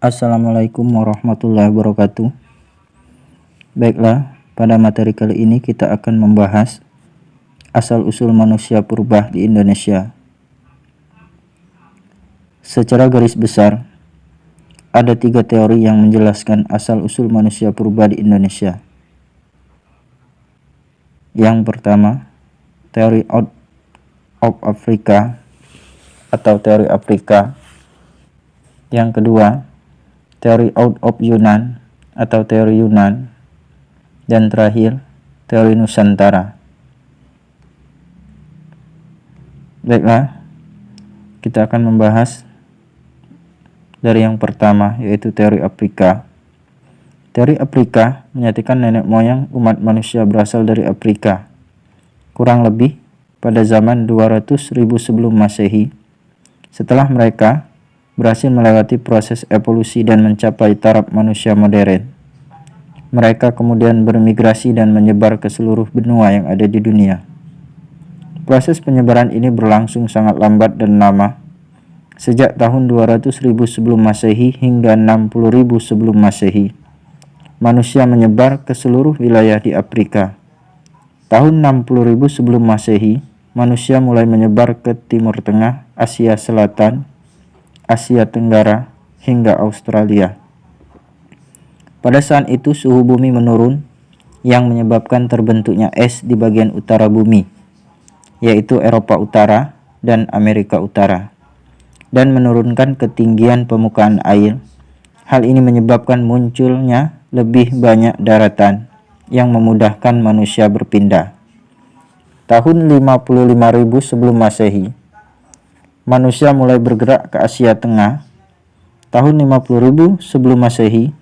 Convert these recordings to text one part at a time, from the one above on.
Assalamualaikum warahmatullahi wabarakatuh. Baiklah, pada materi kali ini kita akan membahas asal-usul manusia purba di Indonesia. Secara garis besar, ada 3 teori yang menjelaskan asal-usul manusia purba di Indonesia. Yang pertama, teori out of Africa atau teori Afrika. Yang kedua, teori out of Yunan atau teori Yunan. Dan terakhir, teori Nusantara. Baiklah, kita akan membahas dari yang pertama, yaitu teori Afrika. Teori Afrika menyatakan nenek moyang umat manusia berasal dari Afrika, kurang lebih pada zaman 200.000 sebelum Masehi. Setelah mereka berhasil melewati proses evolusi dan mencapai taraf manusia modern, mereka kemudian bermigrasi dan menyebar ke seluruh benua yang ada di dunia. Proses penyebaran ini berlangsung sangat lambat dan lama, sejak tahun 200.000 sebelum Masehi hingga 60.000 sebelum Masehi. Manusia menyebar ke seluruh wilayah di Afrika. Tahun 60.000 sebelum Masehi, manusia mulai menyebar ke Timur Tengah, Asia Selatan, Asia Tenggara, hingga Australia. Pada saat itu suhu bumi menurun yang menyebabkan terbentuknya es di bagian utara bumi, yaitu Eropa Utara dan Amerika Utara, dan menurunkan ketinggian permukaan air. Hal ini menyebabkan munculnya lebih banyak daratan yang memudahkan manusia berpindah. Tahun 55.000 sebelum Masehi, manusia mulai bergerak ke Asia Tengah. Tahun 50.000 sebelum Masehi,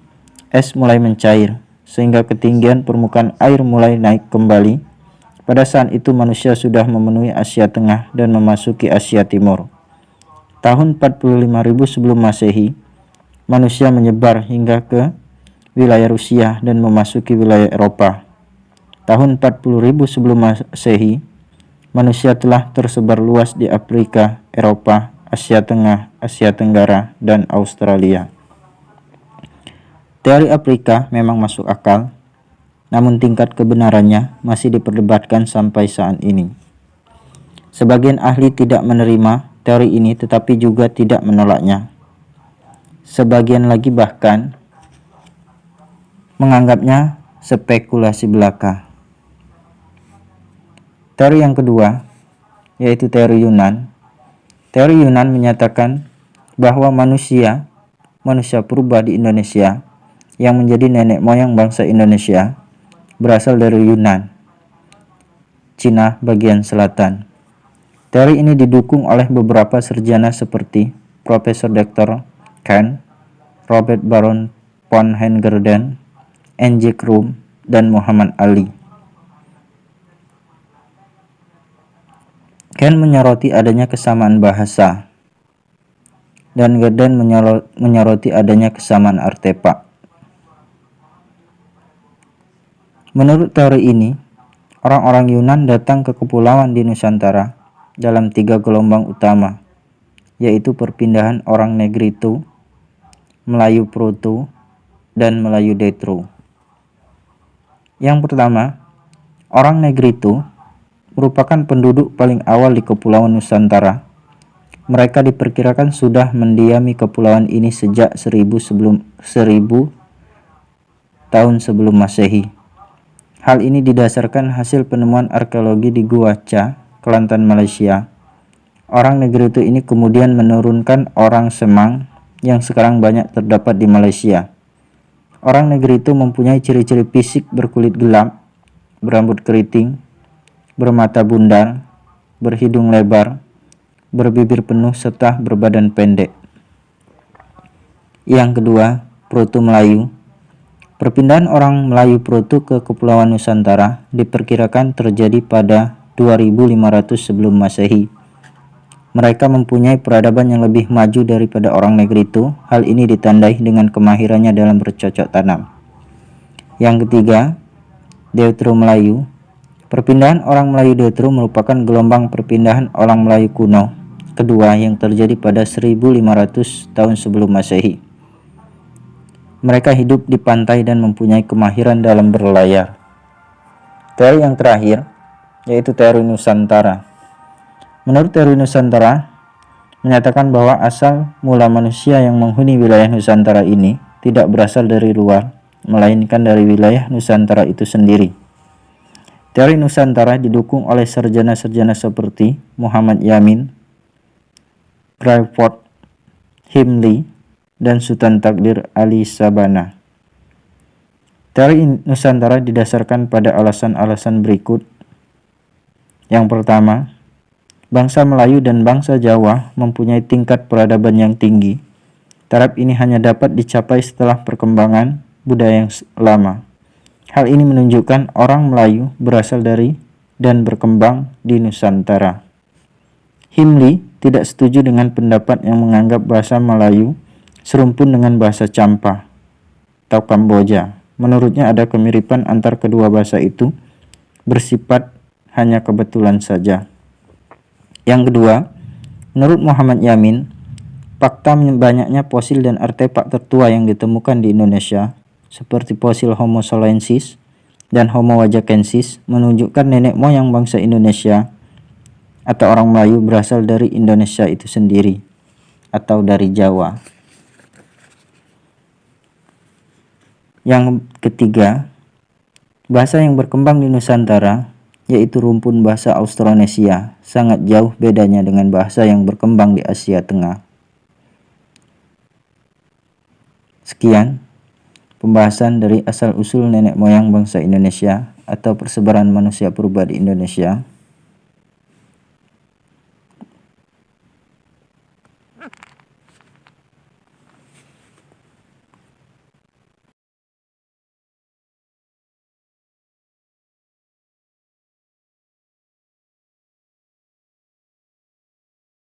es mulai mencair sehingga ketinggian permukaan air mulai naik kembali. Pada saat itu manusia sudah memenuhi Asia Tengah dan memasuki Asia Timur. Tahun 45.000 sebelum Masehi, manusia menyebar hingga ke wilayah Rusia dan memasuki wilayah Eropa. Tahun 40.000 sebelum Masehi, manusia telah tersebar luas di Afrika, Eropa, Asia Tengah, Asia Tenggara, dan Australia. Teori Afrika memang masuk akal, namun tingkat kebenarannya masih diperdebatkan sampai saat ini. Sebagian ahli tidak menerima teori ini tetapi juga tidak menolaknya. Sebagian lagi bahkan menganggapnya spekulasi belaka. Teori yang kedua, yaitu teori Yunan. Teori Yunan menyatakan bahwa manusia purba di Indonesia yang menjadi nenek moyang bangsa Indonesia berasal dari Yunan, Cina bagian selatan. Teori ini didukung oleh beberapa sarjana seperti Profesor Dr. Kent, Robert Baron von Heijden, N.J. Krum, dan Muhammad Ali. Kent menyoroti adanya kesamaan bahasa, dan Heijden menyoroti adanya kesamaan artefak. Menurut teori ini, orang-orang Yunan datang ke kepulauan di Nusantara dalam 3 gelombang utama, yaitu perpindahan orang Negrito, Melayu Proto, dan Melayu Detro. Yang pertama, orang Negrito merupakan penduduk paling awal di Kepulauan Nusantara. Mereka diperkirakan sudah mendiami kepulauan ini sejak 1000 tahun sebelum Masehi. Hal ini didasarkan hasil penemuan arkeologi di Gua Cha, Kelantan, Malaysia. Orang Negrito ini kemudian menurunkan orang Semang yang sekarang banyak terdapat di Malaysia. Orang Negrito mempunyai ciri-ciri fisik berkulit gelap, berambut keriting, bermata bundar, berhidung lebar, berbibir penuh, serta berbadan pendek. Yang kedua, Proto Melayu. Perpindahan orang Melayu Proto ke Kepulauan Nusantara diperkirakan terjadi pada 2500 sebelum Masehi. Mereka mempunyai peradaban yang lebih maju daripada orang Negrito. Hal ini ditandai dengan kemahirannya dalam bercocok tanam. Yang ketiga, Deutero Melayu. Perpindahan orang Melayu Deutero merupakan gelombang perpindahan orang Melayu kuno kedua yang terjadi pada 1500 tahun sebelum Masehi. Mereka hidup di pantai dan mempunyai kemahiran dalam berlayar. Teori yang terakhir yaitu teori Nusantara. Menurut teori Nusantara menyatakan bahwa asal mula manusia yang menghuni wilayah Nusantara ini tidak berasal dari luar, melainkan dari wilayah Nusantara itu sendiri. Teori Nusantara didukung oleh sarjana-sarjana seperti Muhammad Yamin, Crawford, Himli, dan Sultan Takdir Ali Sabana. Teori Nusantara didasarkan pada alasan-alasan berikut. Yang pertama, bangsa Melayu dan bangsa Jawa mempunyai tingkat peradaban yang tinggi. Taraf ini hanya dapat dicapai setelah perkembangan budaya yang lama. Hal ini menunjukkan orang Melayu berasal dari dan berkembang di Nusantara. Himli tidak setuju dengan pendapat yang menganggap bahasa Melayu serumpun dengan bahasa Champa atau Kamboja. Menurutnya ada kemiripan antar kedua bahasa itu, bersifat hanya kebetulan saja. Yang kedua, menurut Muhammad Yamin, fakta banyaknya fosil dan artefak tertua yang ditemukan di Indonesia, seperti fosil Homo salensis dan Homo wajakensis, menunjukkan nenek moyang bangsa Indonesia atau orang Melayu berasal dari Indonesia itu sendiri atau dari Jawa. Yang ketiga, bahasa yang berkembang di Nusantara yaitu rumpun bahasa Austronesia, sangat jauh bedanya dengan bahasa yang berkembang di Asia Tengah. Sekian pembahasan dari asal-usul nenek moyang bangsa Indonesia atau persebaran manusia purba di Indonesia.